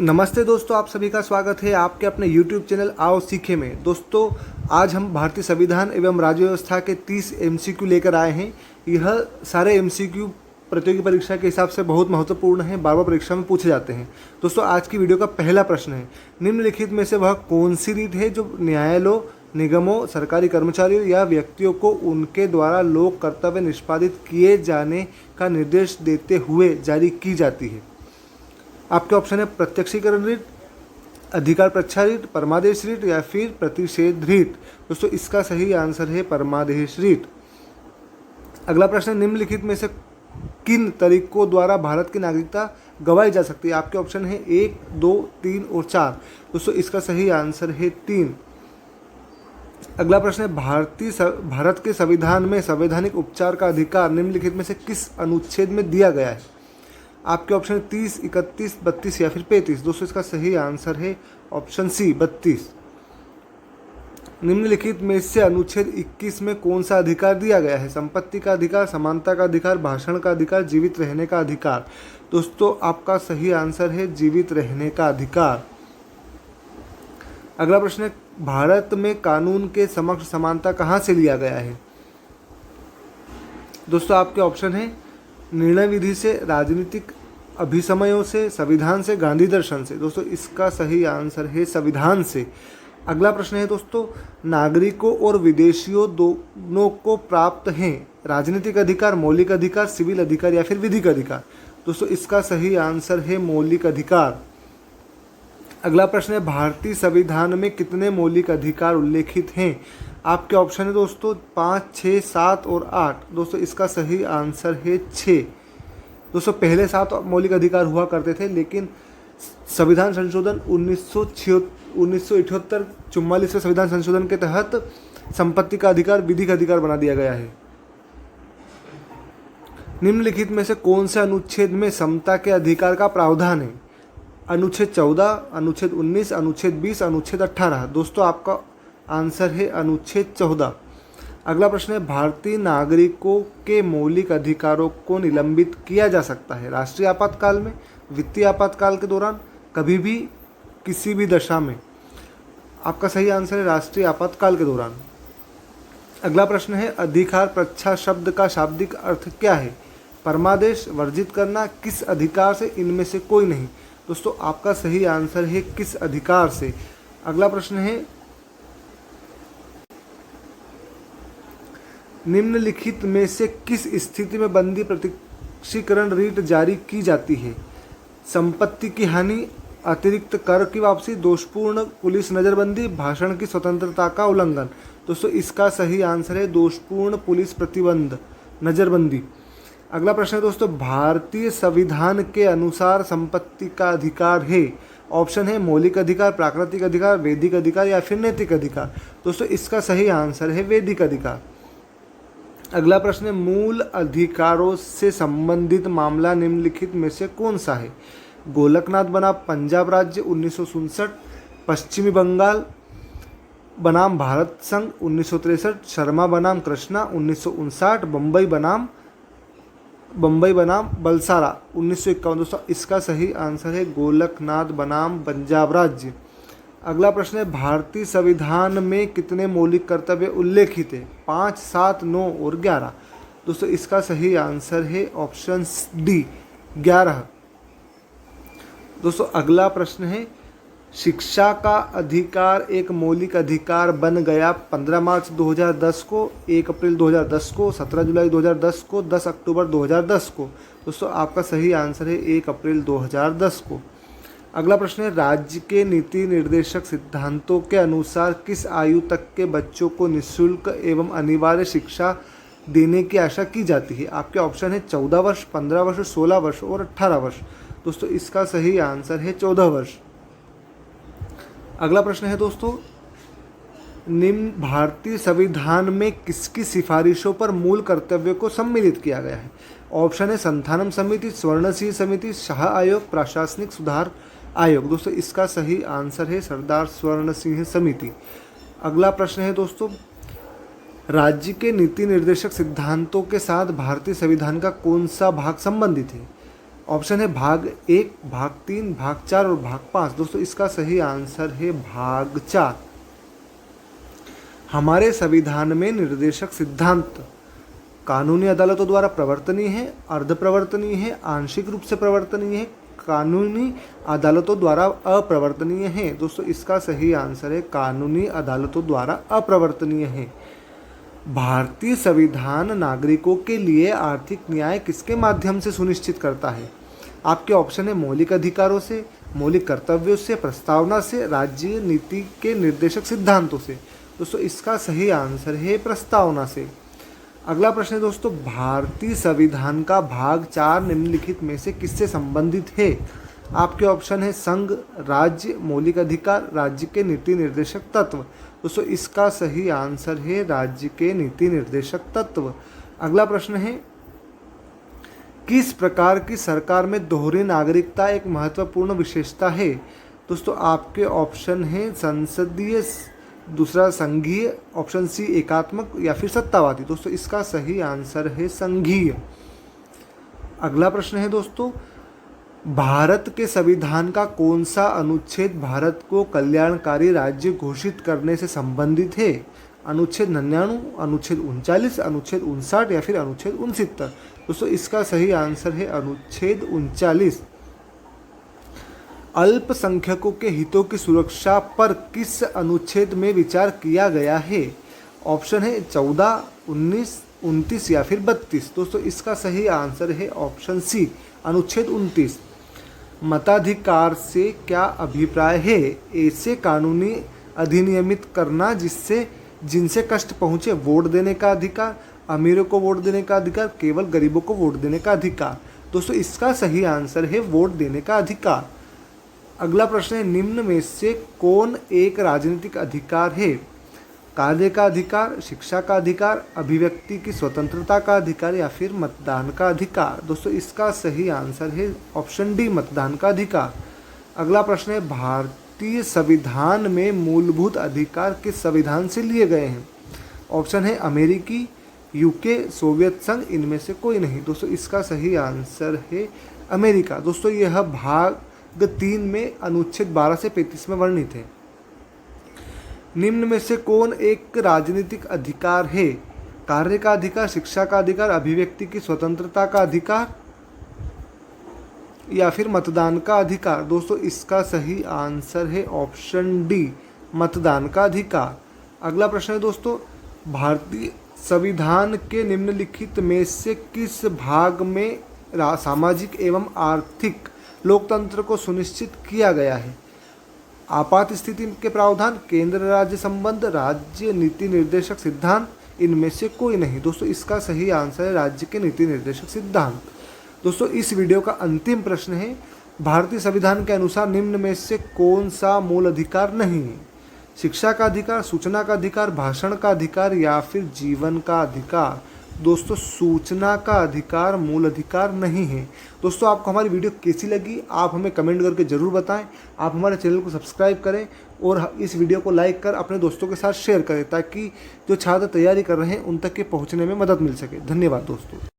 नमस्ते दोस्तों, आप सभी का स्वागत है आपके अपने YouTube चैनल आओ सीखे में। दोस्तों, आज हम भारतीय संविधान एवं राज्य व्यवस्था के 30 MCQ लेकर आए हैं। यह सारे MCQ प्रतियोगी परीक्षा के हिसाब से बहुत महत्वपूर्ण हैं, बार बार परीक्षा में पूछे जाते हैं। दोस्तों, आज की वीडियो का पहला प्रश्न है, निम्नलिखित में से वह कौन सी रीट है जो न्यायालयों, निगमों, सरकारी कर्मचारियों या व्यक्तियों को उनके द्वारा लोक कर्तव्य निष्पादित किए जाने का निर्देश देते हुए जारी की जाती है? आपके ऑप्शन है प्रत्यक्षीकरण रीट, अधिकार प्रच्छा रीट, परमादेश रीट या फिर प्रतिषेध रीट। दोस्तों, इसका सही आंसर है परमादेश रीट। अगला प्रश्न, निम्नलिखित में से किन तरीकों द्वारा भारत की नागरिकता गवाई जा सकती है? आपके ऑप्शन है 1, 2, 3 और 4। दोस्तों, इसका सही आंसर है 3। अगला प्रश्न है, भारत के संविधान में संवैधानिक उपचार का अधिकार निम्नलिखित में से किस अनुच्छेद में दिया गया है? आपके ऑप्शन 30, 31, 32 या फिर 35। दोस्तों, इसका सही आंसर है ऑप्शन सी 32। निम्नलिखित में से अनुच्छेद 21 में कौन सा अधिकार दिया गया है? संपत्ति का अधिकार, समानता का अधिकार, भाषण का अधिकार, जीवित रहने का अधिकार। दोस्तों, आपका सही आंसर है जीवित रहने का अधिकार। अगला प्रश्न है, भारत में कानून के समक्ष समानता कहाँ से लिया गया है? दोस्तों, आपके ऑप्शन है निर्णय विधि से, राजनीतिक अभिसमयों से, संविधान से, गांधी दर्शन से। दोस्तों, इसका सही आंसर है संविधान से। अगला प्रश्न है दोस्तों, नागरिकों और विदेशियों दोनों को प्राप्त हैं राजनीतिक अधिकार, मौलिक अधिकार, सिविल अधिकार या फिर विधिक अधिकार। दोस्तों, इसका सही आंसर है मौलिक अधिकार। अगला प्रश्न है, भारतीय संविधान में कितने मौलिक अधिकार उल्लेखित हैं? आपके ऑप्शन है दोस्तों 5, 6, 7 और 8। दोस्तों, इसका सही आंसर है 6। दोस्तों, पहले 7 मौलिक अधिकार हुआ करते थे, लेकिन संविधान संशोधन 1978 44वें संविधान संशोधन के तहत संपत्ति का अधिकार विधिक अधिकार बना दिया गया है। निम्नलिखित में से कौन से अनुच्छेद में समता के अधिकार का प्रावधान है? अनुच्छेद 14, अनुच्छेद 19, अनुच्छेद 20, अनुच्छेद 18। दोस्तों, आपका आंसर है अनुच्छेद 14। अगला प्रश्न है, भारतीय नागरिकों के मौलिक अधिकारों को निलंबित किया जा सकता है राष्ट्रीय आपातकाल में, वित्तीय आपातकाल के दौरान, कभी भी, किसी भी दशा में। आपका सही आंसर है राष्ट्रीय आपातकाल के दौरान। अगला प्रश्न है, अधिकार प्रच्छा शब्द का शाब्दिक अर्थ क्या है? परमादेश, वर्जित करना, किस अधिकार से, इनमें से कोई नहीं। दोस्तों, आपका सही आंसर है किस अधिकार से। अगला प्रश्न है, निम्नलिखित में से किस स्थिति में बंदी प्रत्यक्षीकरण रीट जारी की जाती है? संपत्ति की हानि, अतिरिक्त कर की वापसी, दोषपूर्ण पुलिस नज़रबंदी, भाषण की स्वतंत्रता का उल्लंघन। दोस्तों, इसका सही आंसर है दोषपूर्ण पुलिस प्रतिबंध नज़रबंदी। अगला प्रश्न है दोस्तों, भारतीय संविधान के अनुसार संपत्ति का अधिकार है? ऑप्शन है मौलिक अधिकार, प्राकृतिक अधिकार, वैधिक अधिकार या फिर नैतिक अधिकार। दोस्तों, इसका सही आंसर है वैधिक अधिकार। अगला प्रश्न है, मूल अधिकारों से संबंधित मामला निम्नलिखित में से कौन सा है? गोलकनाथ बनाम पंजाब राज्य 1967, पश्चिमी बंगाल बनाम भारत संघ 1963, शर्मा बनाम कृष्णा 1959, बम्बई बनाम बलसारा 1951। दोस्तों, इसका सही आंसर है गोलकनाथ बनाम पंजाब राज्य। अगला प्रश्न है, भारतीय संविधान में कितने मौलिक कर्तव्य उल्लेखित है? 5, 7, 9 और 11। दोस्तों, इसका सही आंसर है ऑप्शन डी 11। दोस्तों, अगला प्रश्न है, शिक्षा का अधिकार एक मौलिक अधिकार बन गया 15 मार्च 2010 को, 1 अप्रैल 2010 को, 17 जुलाई 2010 को, 10 अक्टूबर 2010 को। दोस्तों, आपका सही आंसर है 1 अप्रैल 2010 को। अगला प्रश्न है, राज्य के नीति निर्देशक सिद्धांतों के अनुसार किस आयु तक के बच्चों को निःशुल्क एवं अनिवार्य शिक्षा देने की आशा की जाती है? आपके ऑप्शन है 14 वर्ष, 15 वर्ष, 16 वर्ष और 18 वर्ष। दोस्तों, इसका सही आंसर है 14 वर्ष। अगला प्रश्न है दोस्तों, निम्न भारतीय संविधान में किसकी सिफारिशों पर मूल कर्तव्यों को सम्मिलित किया गया है? ऑप्शन है संथानम समिति, स्वर्ण सिंह समिति, शाह आयोग, प्रशासनिक सुधार आयोग। दोस्तों, इसका सही आंसर है सरदार स्वर्ण सिंह समिति। अगला प्रश्न है दोस्तों, राज्य के नीति निर्देशक सिद्धांतों के साथ भारतीय संविधान का कौन सा भाग संबंधित है? ऑप्शन है भाग 1, भाग 3, भाग 4 और भाग 5। दोस्तों इसका सही आंसर है भाग 4। हमारे संविधान में निर्देशक सिद्धांत कानूनी अदालतों द्वारा प्रवर्तनीय है, अर्ध प्रवर्तनीय है, आंशिक रूप से प्रवर्तनीय है, कानूनी अदालतों द्वारा अप्रवर्तनीय है। दोस्तों इसका सही आंसर है कानूनी अदालतों द्वारा अप्रवर्तनीय है। भारतीय संविधान नागरिकों के लिए आर्थिक न्याय किसके माध्यम से सुनिश्चित करता है? आपके ऑप्शन है मौलिक अधिकारों से, मौलिक कर्तव्यों से, प्रस्तावना से, राज्य नीति के निर्देशक सिद्धांतों से। दोस्तों इसका सही आंसर है प्रस्तावना से। अगला प्रश्न है दोस्तों, भारतीय संविधान का भाग 4 निम्नलिखित में से किससे संबंधित है? आपके ऑप्शन है संघ, राज्य, मौलिक अधिकार, राज्य के नीति निर्देशक तत्व। दोस्तों इसका सही आंसर है राज्य के नीति निर्देशक तत्व। अगला प्रश्न है, किस प्रकार की सरकार में दोहरी नागरिकता एक महत्वपूर्ण विशेषता है? दोस्तों आपके ऑप्शन है संसदीय, दूसरा संघीय, ऑप्शन सी एकात्मक या फिर सत्तावादी। दोस्तों इसका सही आंसर है संघीय। अगला प्रश्न है दोस्तों, भारत के संविधान का कौन सा अनुच्छेद भारत को कल्याणकारी राज्य घोषित करने से संबंधित है? अनुच्छेद 99, अनुच्छेद 39, अनुच्छेद 59 या फिर अनुच्छेद 69। दोस्तों इसका सही आंसर है अनुच्छेद 39। अल्पसंख्यकों के हितों की सुरक्षा पर किस अनुच्छेद में विचार किया गया है? ऑप्शन है 14, 19, 29 या फिर 32। दोस्तों इसका सही आंसर है ऑप्शन सी अनुच्छेद 29। मताधिकार से क्या अभिप्राय है? ऐसे कानूनी अधिनियमित करना जिनसे कष्ट पहुँचे, वोट देने का अधिकार, अमीरों को वोट देने का अधिकार, केवल गरीबों को वोट देने का अधिकार। दोस्तों इसका सही आंसर है वोट देने का अधिकार। अगला प्रश्न है, निम्न में से कौन एक राजनीतिक अधिकार है? कार्य का अधिकार, शिक्षा का अधिकार, अभिव्यक्ति की स्वतंत्रता का अधिकार या फिर मतदान का अधिकार। दोस्तों इसका सही आंसर है ऑप्शन डी मतदान का अधिकार। अगला प्रश्न है, भारतीय संविधान में मूलभूत अधिकार किस संविधान से लिए गए हैं? ऑप्शन है अमेरिकी, यूके, सोवियत संघ, इनमें से कोई नहीं। दोस्तों इसका सही आंसर है अमेरिका। दोस्तों यह भाग 3 में अनुच्छेद 12 से 35 में वर्णित है। निम्न में से कौन एक राजनीतिक अधिकार है? कार्य का अधिकार, शिक्षा का अधिकार, अभिव्यक्ति की स्वतंत्रता का अधिकार या फिर मतदान का अधिकार। दोस्तों इसका सही आंसर है ऑप्शन डी मतदान का अधिकार। अगला प्रश्न है दोस्तों, भारतीय संविधान के निम्नलिखित में से किस भाग में सामाजिक एवं आर्थिक लोकतंत्र को सुनिश्चित किया गया है? आपात स्थिति के प्रावधान, केंद्र राज्य संबंध, राज्य नीति निर्देशक सिद्धांत, इनमें से कोई नहीं। दोस्तों इसका सही आंसर है राज्य के नीति निर्देशक सिद्धांत। दोस्तों इस वीडियो का अंतिम प्रश्न है, भारतीय संविधान के अनुसार निम्न में से कौन सा मूल अधिकार नहीं है? शिक्षा का अधिकार, सूचना का अधिकार, भाषण का अधिकार या फिर जीवन का अधिकार। दोस्तों सूचना का अधिकार मूल अधिकार नहीं है। दोस्तों आपको हमारी वीडियो कैसी लगी आप हमें कमेंट करके ज़रूर बताएं। आप हमारे चैनल को सब्सक्राइब करें और इस वीडियो को लाइक कर अपने दोस्तों के साथ शेयर करें ताकि जो छात्र तैयारी कर रहे हैं उन तक के पहुंचने में मदद मिल सके। धन्यवाद दोस्तों।